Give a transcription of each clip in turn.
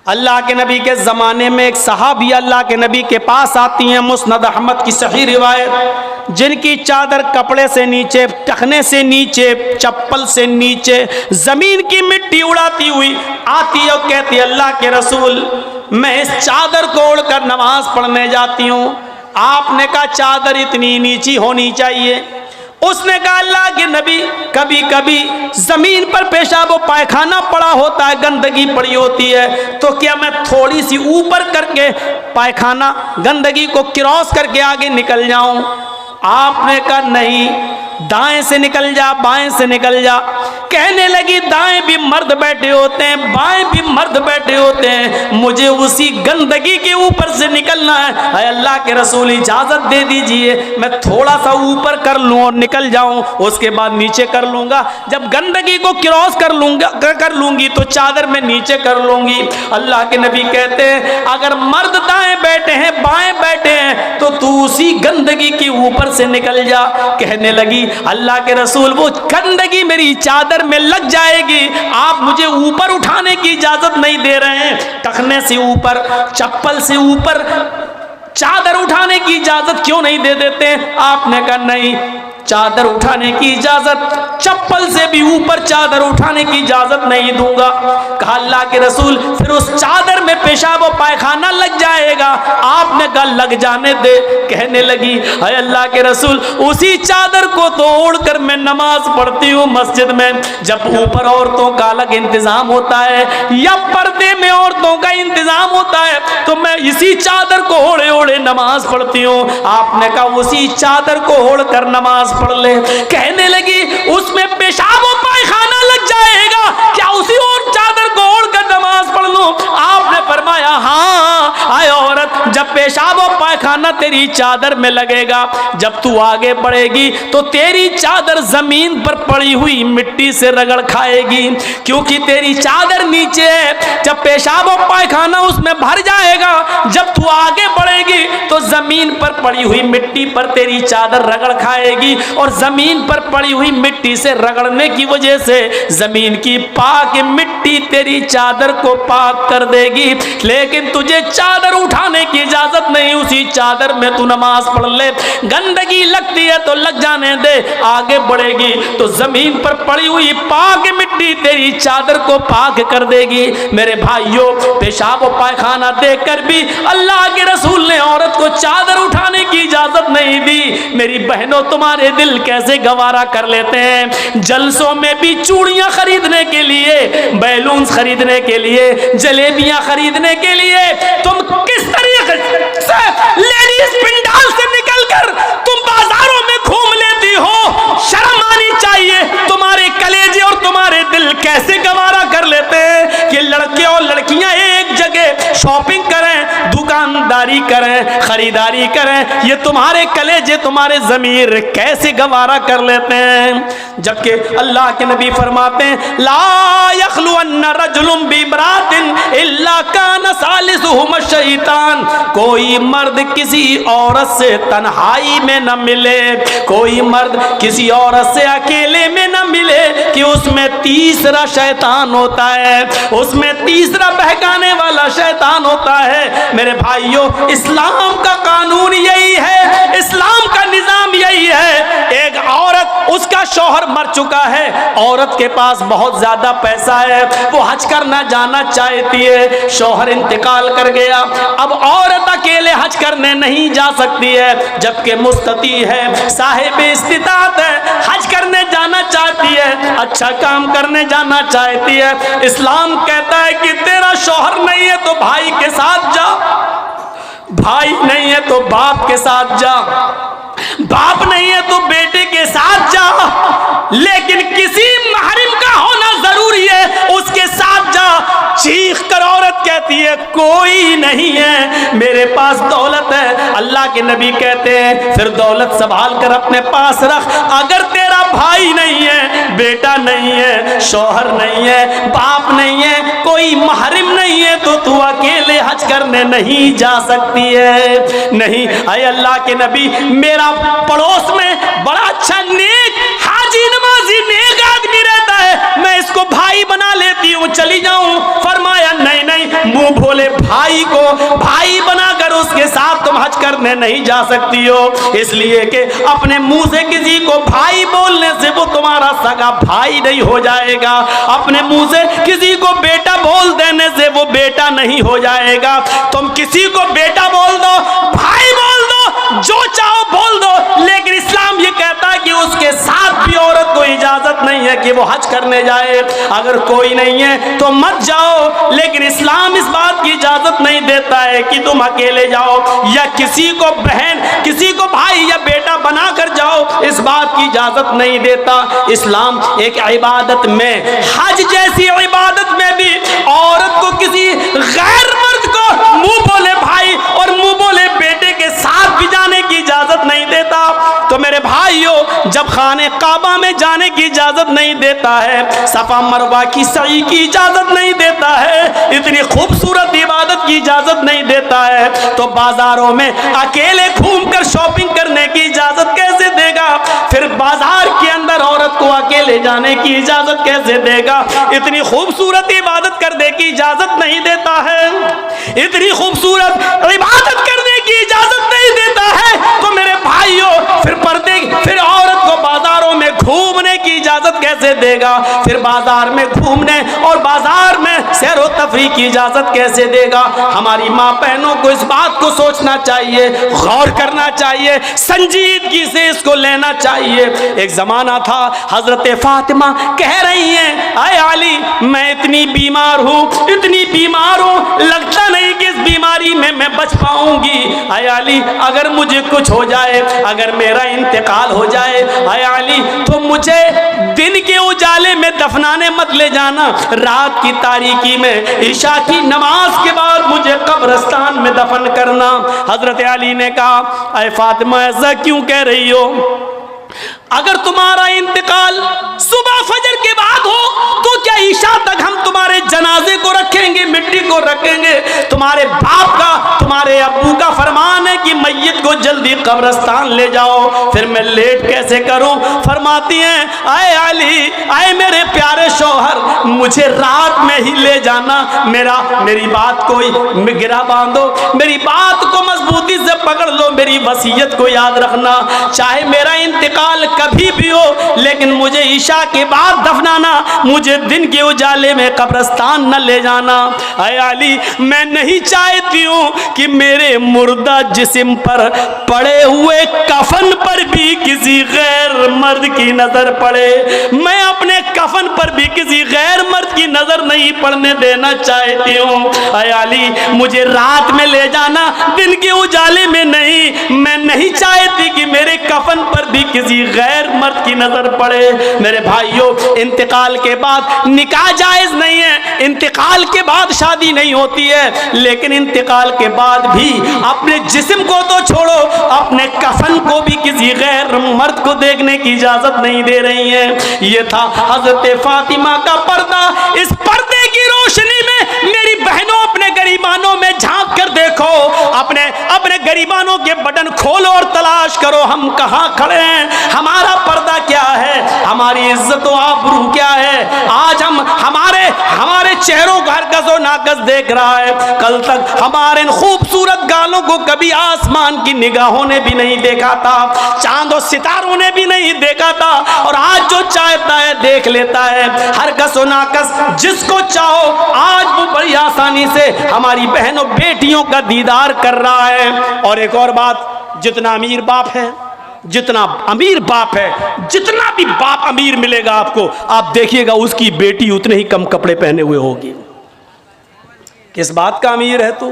अल्लाह के नबी के ज़माने में एक सहाबी अल्लाह के नबी के पास आती हैं, मुस्नद अहमद की सही रिवायत, जिनकी चादर कपड़े से नीचे, टखने से नीचे, चप्पल से नीचे ज़मीन की मिट्टी उड़ाती हुई आती है और कहती है अल्लाह के रसूल मैं इस चादर को ओढ़कर नमाज पढ़ने जाती हूँ। आपने कहा चादर इतनी नीची होनी चाहिए। उसने कहा अल्लाह के नबी कभी कभी जमीन पर पेशाब व पायखाना पड़ा होता है, गंदगी पड़ी होती है, तो क्या मैं थोड़ी सी ऊपर करके पायखाना गंदगी को क्रॉस करके आगे निकल जाऊं? आपने कहा नहीं, दाएं से निकल जा, बाएं से निकल जा। कहने लगी दाएं भी मर्द बैठे होते हैं, बाएं भी मर्द बैठे होते हैं, मुझे उसी गंदगी के ऊपर से निकलना है। अल्लाह के रसूल इजाजत दे दीजिए, मैं थोड़ा सा ऊपर कर लूं और निकल जाऊं, उसके बाद नीचे कर लूंगा। जब गंदगी को क्रॉस कर लूंगी तो चादर में नीचे कर लूंगी। अल्लाह के नबी कहते हैं अगर मर्द दाएं बैठे हैं, बाएं बैठे हैं, तो तू उसी गंदगी के ऊपर से निकल जा। कहने लगी अल्लाह के रसूल वो गंदगी मेरी चादर में लग जाएगी, आप मुझे ऊपर उठाने की इजाजत नहीं दे रहे हैं, टखने से ऊपर, चप्पल से ऊपर चादर उठाने की इजाजत क्यों नहीं दे देते? आपने कहा नहीं, चादर उठाने की इजाजत, चप्पल से भी ऊपर चादर उठाने की इजाजत नहीं दूंगा। कहा अल्लाह के रसूल फिर उस चादर में पेशाब और पायखाना लग जाएगा। आपने कहा लग जाने दे। कहने लगी हाय अल्लाह के रसूल उसी चादर को तो ओढ़कर मैं नमाज पढ़ती हूँ मस्जिद में। जब ऊपर औरतों का अलग इंतजाम होता है या पर्दे में औरतों का इंतजाम होता है, तो मैं इसी चादर को ओढ़े ओढ़े नमाज पढ़ती हूँ। आपने कहा उसी चादर को ओढ़कर नमाज पढ़ ले। कहने लगी उसमें पेशाब और पायखाना लग जाएगा, क्या उसी और चादर को ओढ़कर नमाज पढ़ लूं? आपने फरमाया हाँ आए औरत, जब पेशाब और पायखाना तेरी चादर में लगेगा, जब तू आगे बढ़ेगी तो तेरी चादर जमीन पर पड़ी हुई मिट्टी से रगड़ खाएगी, क्योंकि तेरी चादर नीचे है। जब पेशाब और पायखाना उसमें भर जाएगा, जब तू आगे बढ़ेगी तो जमीन पर पड़ी हुई मिट्टी पर तेरी चादर रगड़ खाएगी, और जमीन पर पड़ी हुई मिट्टी से रगड़ने की वजह से जमीन की पाक मिट्टी तेरी चादर को पाक कर देगी। लेकिन तुझे चादर उठाने की इजाजत नहीं, उसी चादर में तू नमाज पढ़ ले। गंदगी लगती है तो लग जाने दे, आगे बढ़ेगी तो जमीन पर पड़ी हुई पाक मिट्टी तेरी चादर को पाक कर देगी। मेरे भाइयों, पेशाब और पायखाना देखकर भी अल्लाह के रसूल ने औरत को चादर उठाने की इजाजत नहीं दी। मेरी बहनों, तुम्हारे दिल कैसे गवारा कर लेते हैं? जलसों में भी चूड़ियां खरीदने के लिए, बैलून्स खरीदने के लिए, जलेबियां खरीदने के लिए तुम किस तरीके से लेडीज पिंडाल से निकलकर तुम बाजारों में घूम लेती हो? शर्म आनी चाहिए। तुम्हारे कलेजे और तुम्हारे दिल कैसे गवारा कर लेते हैं कि लड़के और लड़कियां एक जगह शॉपिंग करें, दुकानदारी करें, खरीदारी करें? ये तुम्हारे कलेजे, तुम्हारे ज़मीर कैसे गवारा कर लेते हैं? जबकि अल्लाह के नबी फरमाते हैं ला यखलुअन्न रजुलुम बिमरातिन इल्ला कान सालिसुहुम शैतान। कोई मर्द किसी औरत से तन्हाई में न मिले, कोई मर्द किसी औरत से अकेले में न मिले कि उसमें तीसरा शैतान होता है, उसमें तीसरा बहकाने वाला शैतान होता है। मेरे भाइयों, इस्लाम का कानून यही है, इस्लाम का निजाम यही है। एक औरत, उसका शौहर मर चुका है, औरत के पास बहुत ज्यादा पैसा है, वो हज करना जाना चाहती है, शौहर इंतकाल कर गया, अब औरत अकेले हज करने नहीं जा सकती है, जबकि मुस्तती है, साहिब इस्तिताअत है, हज करने जाना चाहती है, अच्छा काम करने जाना चाहती है। इस्लाम कहता है कि तेरा शौहर नहीं है तो भाई के साथ जा, भाई नहीं है तो बाप के साथ जा, बाप नहीं है तो बेटे के साथ जा, लेकिन किसी महरम का होना जरूरी है, उसके साथ जा। चीख कर औरत कहती है कोई नहीं है, मेरे पास दौलत है। अल्लाह के नबी कहते हैं फिर दौलत संभाल कर अपने पास रख। अगर तेरा भाई नहीं है, बेटा नहीं है, शौहर नहीं है, बाप नहीं है, कोई महरम नहीं है, तो तू अकेले हज करने नहीं जा सकती है। नहीं, अय अल्लाह के नबी, मेरा पड़ोस में बड़ा अच्छा नेक हाजी नमाजी नेक आदमी रहता है, मैं इसको भाई बना लेती हूँ, चली जाऊं? फरमाया नहीं नहीं, मुंह भाई को भाई बनाकर उसके साथ तुम हज करने नहीं जा सकती हो, इसलिए कि अपने मुंह से किसी को भाई बोलने से वो तुम्हारा सगा भाई नहीं हो जाएगा, अपने मुंह से किसी को बेटा बोल देने से वो बेटा नहीं हो जाएगा। तुम किसी को बेटा बोल दो, भाई बोल दो, जो चाहो बोल दो, लेकिन इस्लाम ये कहता है कि उसके साथ भी औरत को इजाजत नहीं है कि वो हज करने जाए। अगर कोई नहीं है तो मत जाओ, लेकिन इस्लाम इस बात की इजाजत नहीं देता है कि तुम अकेले जाओ या किसी को बहन, किसी को भाई या बेटा बनाकर जाओ, इस बात की इजाजत नहीं देता। इस्लाम एक इबादत में, हज जैसी इबादत में भी औरत को किसी गैर मर्द को मुंह बोले भाई और मुंह बोले बेटे के साथ भी जाने की इजाजत नहीं देता। तो मेरे भाइयों, जब खाने काबा में जाने की इजाजत नहीं देता है, सफा मरवा की सई की इजाजत नहीं देता है, इतनी खूबसूरत इबादत की इजाजत नहीं देता है, तो बाजारों में अकेले घूमकर शॉपिंग करने की इजाजत कैसे देगा? फिर बाजार के अंदर औरत को अकेले जाने की इजाजत कैसे देगा? इतनी खूबसूरत इबादत करने की इजाजत नहीं देता है, इतनी खूबसूरत इबादत करने की इजाजत नहीं देता है, तो मेरे भाइयों फिर औरत को बाजारों में घूमने की इजाजत कैसे देगा? फिर बाजार में घूमने और बाजार में सैर व तफरीह की इजाजत कैसे देगा? हमारी माँ बहनों को इस बात को सोचना चाहिए, गौर करना चाहिए, संजीदगी से इसको लेना चाहिए। एक जमाना था, हजरत फातिमा कह रही हैं, आए अली मैं इतनी बीमार हूँ, इतनी बीमार हूँ, लगता नहीं कि इस बीमारी में मैं बच पाऊंगी। आए अली अगर मुझे कुछ हो जाए, अगर मेरा इंतकाल हो जाए, आए अली तो मुझे दिन के उजाले में दफनाने मत ले जाना, रात की तारीकी में ईशा की नमाज के बाद मुझे कब्रिस्तान में दफन करना। हजरत अली ने कहा, अरे फातिमा ऐसा क्यों कह रही हो? अगर तुम्हारा इंतकाल सुबह फजर के बाद हो तो क्या ईशा तक हम तुम्हारे जनाजे को रखेंगे, मिट्टी को रखेंगे? तुम्हारे बाप का, तुम्हारे अब्बू का फरमान है कि मैयत को जल्दी कब्रिस्तान ले जाओ, फिर मैं लेट कैसे करूं? फरमाती हैं, आए अली, आए मेरे प्यारे शौहर, मुझे रात में ही ले जाना, मेरी बात को गिरा बांधो, मेरी बात को मजबूती से पकड़ लो, मेरी वसीयत को याद रखना, चाहे मेरा इंतकाल कभी भी हो, लेकिन मुझे ईशा के बाद दफनाना, मुझे दिन के उजाले में कब्रिस्तान न ले जाना। ऐ अली मैं नहीं चाहती हूँ कि मेरे मुर्दा जिस्म पर पड़े हुए कफन पर भी किसी गैर मर्द की नजर पड़े, मैं अपने कफन पर भी किसी गैर मर्द की नजर नहीं पड़ने देना चाहती हूँ। ऐ अली मुझे रात में ले जाना, दिन के उजाले में नहीं, मैं नहीं चाहती कि मेरे कफन पर भी किसी गैर मर्द की नजर पड़े। मेरे भाइयों, इंतकाल के बाद निकाह जायज नहीं है, इंतकाल के बाद शादी नहीं होती है, लेकिन इंतकाल के बाद भी अपने जिस्म को तो छोड़ो, अपने कफन को भी किसी गैर मर्द को देखने की इजाजत नहीं दे रही है। ये था हजरत फातिमा का पर्दा। इस पर्दे की रोशनी में मेरी बहनों, अपने गरीबानों में झांक कर देखो, अपने गरीबानों के बटन खोलो और तलाश करो हम कहाँ खड़े हैं, हमारा पर्दा क्या है, हमारी इज्जत व आबरू क्या है। आज हमारे चेहरों का हरकत व नाकस देख रहा है, कल तक हमारे इन खूबसूरत गालों को कभी आसमान की निगाहों ने भी नहीं देखा था, चांद और सितारों ने भी नहीं देखा था, और आज जो चाहता है देख लेता है, हरकत व नाकस जिसको चाहो आज वो बड़ी आसानी से हमारी बहनों बेटियों का दीदार कर रहा है। और एक और बात, जितना अमीर बाप है, जितना अमीर बाप है, जितना भी बाप अमीर मिलेगा आपको, आप देखिएगा उसकी बेटी उतने ही कम कपड़े पहने हुए होगी। किस बात का अमीर है तू?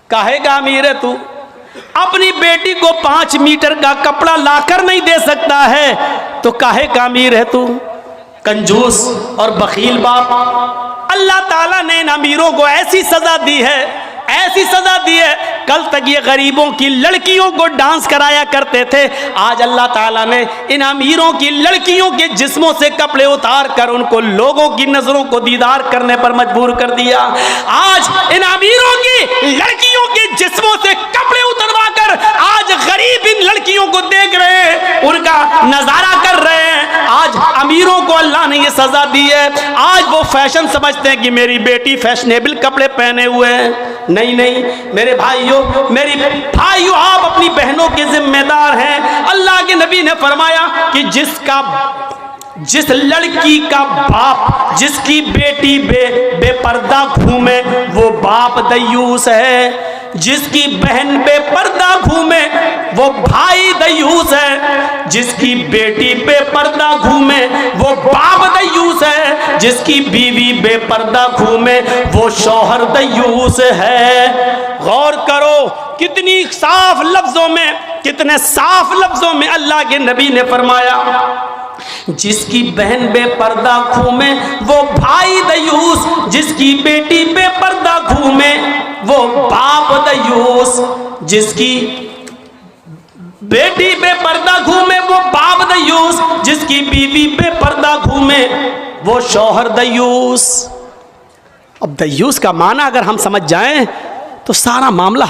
काहे का अमीर है तू? अपनी बेटी को 5 मीटर का कपड़ा लाकर नहीं दे सकता है तो काहे का अमीर है तू? कंजूस और बखील बाप। अल्लाह ताला ने इन अमीरों को ऐसी सजा दी है, ऐसी सजा दी है, कल तक ये गरीबों की लड़कियों को डांस कराया करते थे, आज अल्लाह ताला ने इन अमीरों की लड़कियों के जिस्मों से कपड़े उतार कर उनको लोगों की नजरों को दीदार करने पर मजबूर कर दिया। आज इन अमीरों की लड़कियों के जिस्मों से कपड़े उतरवा कर आज गरीब इन लड़कियों को देख रहे हैं, उनका नजारा कर रहे हैं। आज अमीरों को अल्लाह ने ये सजा दी है। आज वो फैशन समझते हैं कि मेरी बेटी फैशनेबल कपड़े पहने हुए हैं। नहीं नहीं मेरे भाइयों, मेरी भाइयों, आप अपनी बहनों के जिम्मेदार हैं। अल्लाह के नबी ने फरमाया कि जिस लड़की का बाप, जिसकी बेटी बेपर्दा घूमे वो बाप दयूस है। जिसकी बहन बेपर्दा घूमे वो भाई दयूस है। जिसकी बेटी बेपर्दा घूमे वो बाप दयूस है। जिसकी बीवी बेपर्दा घूमे वो शौहर दयूस है। गौर करो कितनी साफ लफ्जों में, कितने साफ लफ्जों में अल्लाह के नबी ने फरमाया, जिसकी बहन बेपर्दा घूमे वो भाई दयूस, जिसकी बेटी बेपर्दा घूमे वो बाप दयूस, जिसकी बेटी बेपर्दा घूमे वो बाप दयूस, जिसकी बीवी बेपर्दा घूमे वो शौहर दयूस। अब दयूस का माना अगर हम समझ जाएं तो सारा मामला